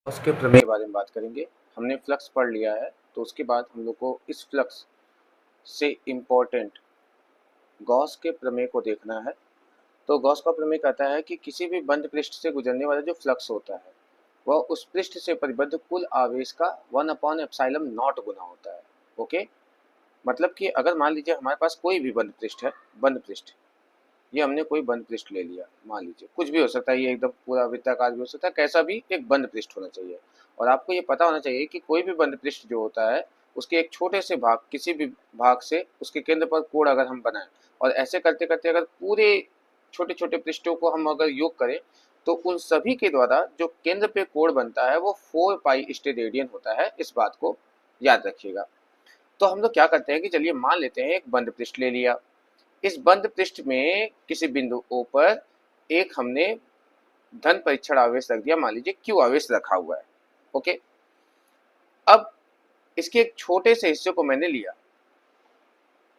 Gauss के प्रमेय के बारे में बात करेंगे। हमने फ्लक्स पढ़ लिया है, तो उसके बाद हम लोग को इस फ्लक्स से इम्पोर्टेंट गॉस के प्रमेय को देखना है। तो गॉस का प्रमेय कहता है कि किसी भी बंद पृष्ठ से गुजरने वाला जो फ्लक्स होता है वह उस पृष्ठ से परिबद्ध कुल आवेश का 1/एप्सिलॉन नॉट गुना होता है। ओके, मतलब कि अगर मान लीजिए हमारे पास कोई भी बंद पृष्ठ है, बंद पृष्ठ, ये हमने कोई बंद पृष्ठ ले लिया, मान लीजिए कुछ भी हो सकता है, ये एकदम पूरा वृत्ताकार भी हो सकता है, कैसा भी एक बंद पृष्ठ होना चाहिए। और आपको ये पता होना चाहिए कि कोई भी बंद पृष्ठ जो होता है उसके एक छोटे से भाग, किसी भी भाग से उसके केंद्र पर कोण अगर हम बनाएं और ऐसे करते करते अगर पूरे छोटे छोटे पृष्ठों को हम अगर योग करें तो उन सभी के द्वारा जो केंद्र पे कोण बनता है वो 4 पाई स्टेरेडियन होता है। इस बात को याद रखिएगा। तो हम लोग क्या करते हैं कि चलिए मान लेते हैं एक बंद पृष्ठ ले लिया। इस बंद पृष्ठ में किसी बिंदु O पर एक हमने धन परीक्षण आवेश रख दिया, मान लीजिए Q आवेश रखा हुआ है। ओके, अब इसके एक छोटे से हिस्से को मैंने लिया,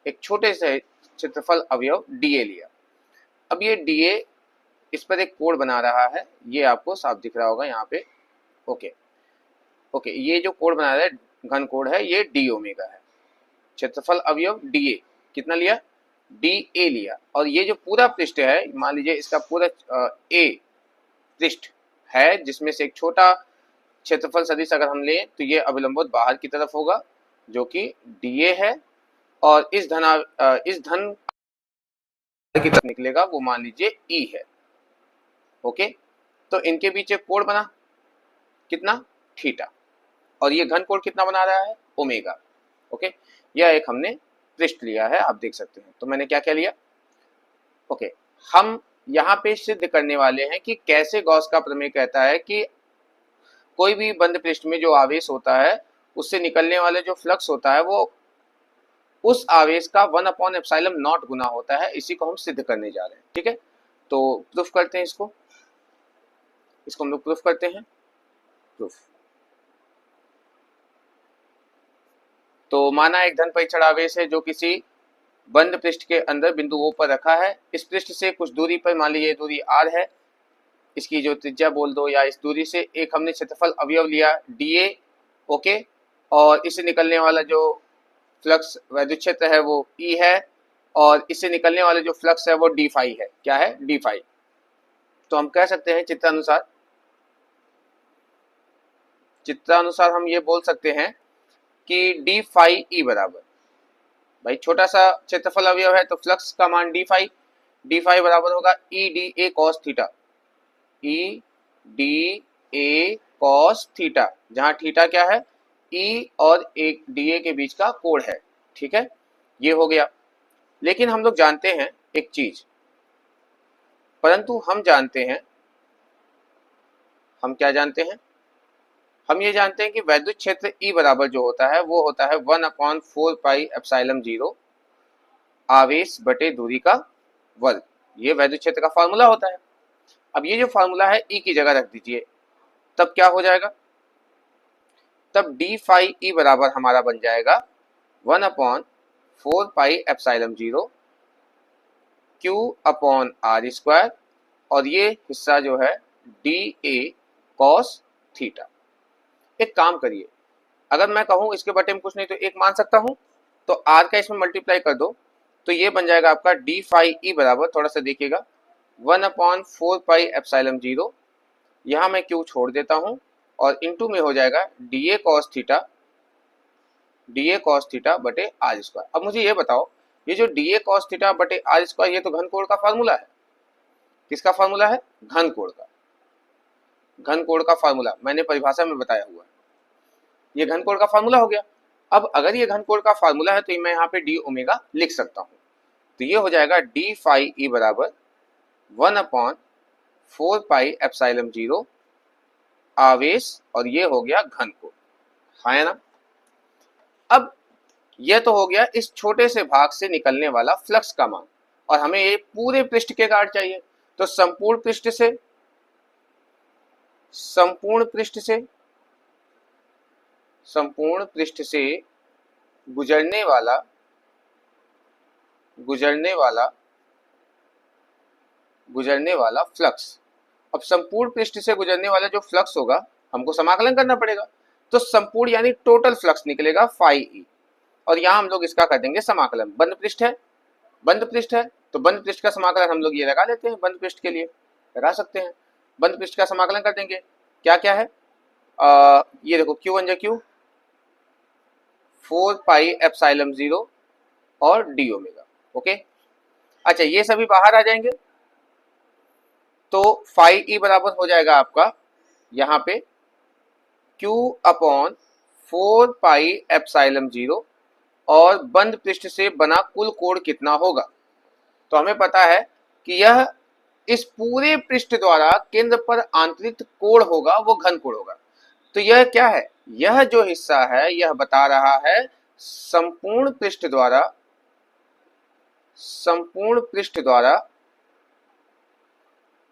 एक छोटे से क्षेत्रफल अवयव dA लिया। अब ये dA इस पर एक कोण बना रहा है, ये आपको साफ दिख रहा होगा यहाँ पे। ओके ओके, ये जो कोण बना रहा है घन कोण है, ये d ओमेगा है। क्षेत्रफल अवयव dA कितना लिया, dA लिया। और ये जो पूरा पृष्ठ है, मान लीजिए इसका पूरा A पृष्ठ है जिसमें से एक छोटा क्षेत्रफल सदिश अगर हम लें तो ये अभिलंबोत बाहर की तरफ होगा जो कि dA है, और इस धन की तरफ निकलेगा वो मान लीजिए E है। ओके, तो इनके बीच एक कोण बना कितना, थीटा, और ये घन कोण कितना बना रहा है, ओमेगा। ओके, यह एक हमने पृष्ठ लिया है, आप देख सकते हैं। तो मैंने क्या क्या लिया। ओके, हम यहाँ पे सिद्ध करने वाले हैं कि कैसे गॉस का प्रमेय कहता है कि कोई भी बंद पृष्ठ में जो आवेश होता है उससे निकलने वाले जो फ्लक्स होता है वो उस आवेश का 1/एप्सिलॉन नॉट गुना होता है। इसी को हम सिद्ध करने जा रहे हैं। ठीक है, तो प्रूफ करते हैं इसको हम लोग प्रूफ करते हैं। प्रूफ, तो माना एक धन परीक्षण आवेश है जो किसी बंद पृष्ठ के अंदर बिंदु O पर रखा है। इस पृष्ठ से कुछ दूरी पर, मान लीजिए दूरी r है, इसकी जो त्रिज्या बोल दो, या इस दूरी से एक हमने क्षेत्रफल अवयव लिया dA। ओके, और इससे निकलने वाला जो फ्लक्स वैद्युत क्षेत्र है वो E है, और इससे निकलने वाले जो फ्लक्स है वो d फाई है। क्या है, d फाई। तो हम कह सकते हैं चित्रानुसार हम ये बोल सकते हैं कि d फाई E बराबर, भाई छोटा सा क्षेत्रफल अवयव है तो फ्लक्स का मान d फाई बराबर होगा E dA cos theta, E dA cos theta, जहां थीटा क्या है, E और एक dA के बीच का कोण है। ठीक है, ये हो गया। लेकिन हम लोग जानते हैं एक चीज, परंतु हम जानते हैं, हम क्या जानते हैं, हम ये जानते हैं कि वैद्युत क्षेत्र E बराबर जो होता है वो होता है 1/4 पाई एप्सिलॉन 0 आवेश बटे दूरी का वर्ग। ये वैद्युत क्षेत्र का फॉर्मूला होता है। अब ये जो फॉर्मूला है E की जगह रख दीजिए, तब क्या हो जाएगा, तब d फाई E बराबर हमारा बन जाएगा 1/4 पाई एप्सिलॉन 0 Q/r², और ये हिस्सा जो है dA cos थीटा। एक काम करिए, अगर मैं कहूं इसके बटे में कुछ नहीं तो एक मान सकता हूं, तो r का इसमें मल्टीप्लाई कर दो, तो ये बन जाएगा आपका d फाई E बराबर, थोड़ा सा देखिएगा, 1/4 पाई एप्सिलॉन 0, यहाँ मैं Q छोड़ देता हूं, और इंटू में हो जाएगा dA cos थीटा बटे r²। अब मुझे ये बताओ, ये जो dA cos थीटा बटे r², ये तो घन कोण का फार्मूला है। किसका फार्मूला है, घन कोण का। घन कोण का फार्मूला मैंने परिभाषा में बताया हुआ है, ये घन कोण का फार्मूला हो गया। अब अगर ये घन कोण का फार्मूला है तो मैं यहाँ पे d ओमेगा लिख सकता हूँ। तो ये हो जाएगा d फाई E बराबर 1/4 पाई एप्सिलॉन 0 आवेश, और ये हो गया घन कोण, है ना। अब ये तो हो गया इस छोटे से भाग से निकलने वाला फ्लक्स का मान, और हमें ये पूरे पृष्ठ के काट चाहिए। तो संपूर्ण पृष्ठ से गुजरने वाला फ्लक्स। अब संपूर्ण पृष्ठ से गुजरने वाला जो फ्लक्स होगा हमको समाकलन करना पड़ेगा। तो संपूर्ण यानी टोटल फ्लक्स निकलेगा फाई ई, और यहाँ हम लोग इसका कर देंगे समाकलन। बंद पृष्ठ है, बंद पृष्ठ है, तो बंद पृष्ठ का समाकलन हम लोग ये लगा लेते हैं, बंद पृष्ठ के लिए लगा सकते हैं। बंद पृष्ठ का समाकलन कर देंगे, क्या क्या है, ये देखो क्यू वन जा क्यू 4 पाई एप्सिलॉन 0 और डी ओमेगा। ओके, अच्छा ये सभी बाहर आ जाएंगे, तो फाई ई बराबर हो जाएगा आपका यहाँ पे Q अपॉन 4 पाई एप्सिलॉन 0, और बंद पृष्ठ से बना कुल कोण कितना होगा। तो हमें पता है कि यह इस पूरे पृष्ठ द्वारा केंद्र पर आंतरिक कोण होगा, वो घन कोण होगा। तो यह क्या है, यह जो हिस्सा है यह बता रहा है संपूर्ण पृष्ठ द्वारा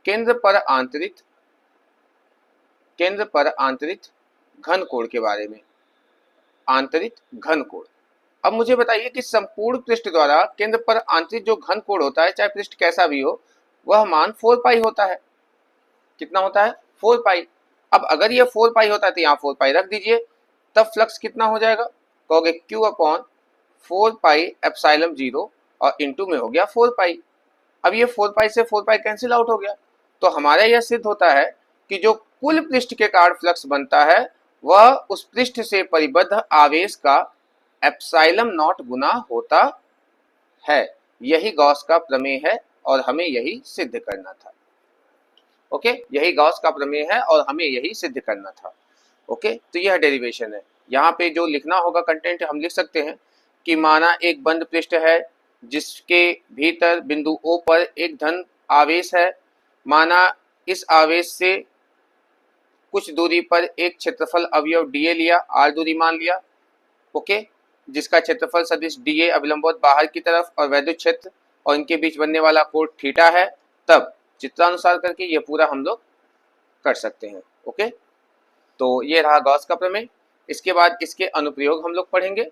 केंद्र पर आंतरिक घन कोण के बारे में, आंतरिक घन कोण। अब मुझे बताइए कि संपूर्ण पृष्ठ द्वारा केंद्र पर आंतरिक जो घन कोण होता है, चाहे पृष्ठ कैसा भी हो, वह मान 4 पाई होता है। कितना होता है, 4 पाई। अब अगर ये 4 पाई होता है तो यहाँ 4 पाई रख दीजिए, तब फ्लक्स कितना हो जाएगा, कहोगे Q अपॉन 4 पाई एप्सिलॉन 0 और इंटू में हो गया 4 पाई। अब ये 4 पाई से 4 पाई कैंसिल आउट हो गया, तो हमारा यह सिद्ध होता है कि जो कुल पृष्ठ के कारण फ्लक्स बनता है वह उस पृष्ठ से परिबद्ध आवेश का एप्सिलॉन नॉट गुना होता है। यही गॉस का प्रमेय है और हमें यही सिद्ध करना था। ओके, यही गॉस का प्रमेय है और हमें यही सिद्ध करना था। ओके, तो यह डेरिवेशन है। यहाँ पे जो लिखना होगा कंटेंट हम लिख सकते हैं कि माना एक बंद पृष्ठ है जिसके भीतर बिंदु O पर एक धन आवेश है। माना इस आवेश से कुछ दूरी पर एक क्षेत्रफल अवयव dA लिया, r दूरी मान लिया। ओके, जिसका क्षेत्रफल सदिश dA अभिलंबवत बाहर की तरफ और वैद्युत क्षेत्र और इनके बीच बनने वाला कोण थीटा है, तब चित्रानुसार करके ये पूरा हम लोग कर सकते हैं। ओके, तो ये रहा गॉस का प्रमेय। इसके बाद इसके अनुप्रयोग हम लोग पढ़ेंगे,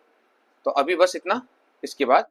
तो अभी बस इतना, इसके बाद